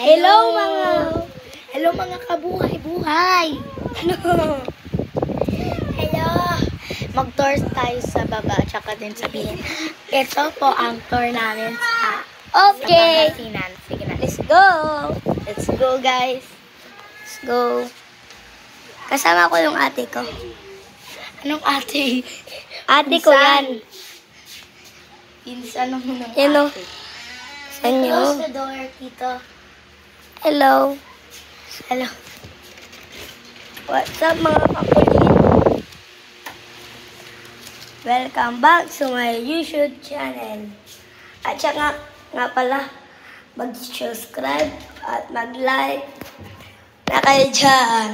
Hello mga kabuhay-buhay. Hello. Mag-tour tayo sa baba tsaka din sabihin. Ito po ang tour namin sa Pangasinan. Sige na, let's go. Let's go guys. Let's go. Kasama ko yung ate ko. Anong ate? Ate ko yan. Pinsan mo ng Hello. ate. Saan yun? Close the door, Tito. Hello. Hello. What's up mga kakulit? Welcome back to my YouTube channel. At saka nga pala, mag-subscribe at mag-like na kayo dyan.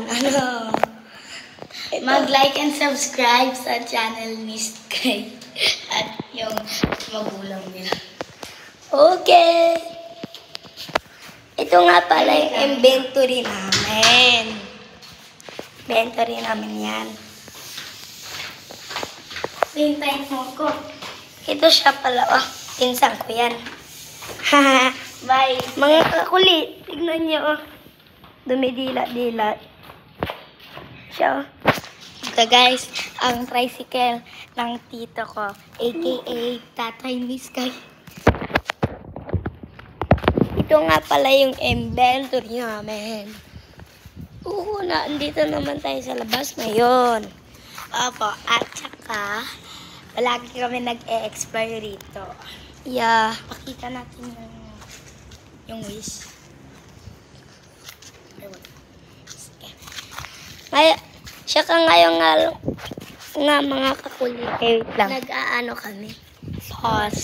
Mag-like and subscribe sa channel ni Sky at yung magulang nila. Okay. Ito nga pala yung inventory namin. Inventory namin yan. Hintayin mo ko. Ito siya pala. Oh, pinsan ko yan. Bye. Mga kakulit, tignan niyo. Oh. Dumidilat-dilat. Siya. Oh. Ito guys, ang tricycle ng tito ko, aka Tatay ni Sky. Ito nga pala yung inventory namin. Oo, andito naman tayo sa labas ngayon. Opo, at saka, palagi kami nag-e-explore rito. Yeah. Pakita natin yung wish. Siya ka ngayon nga mga kakulit. Wait lang. Nag-aano kami. Pause.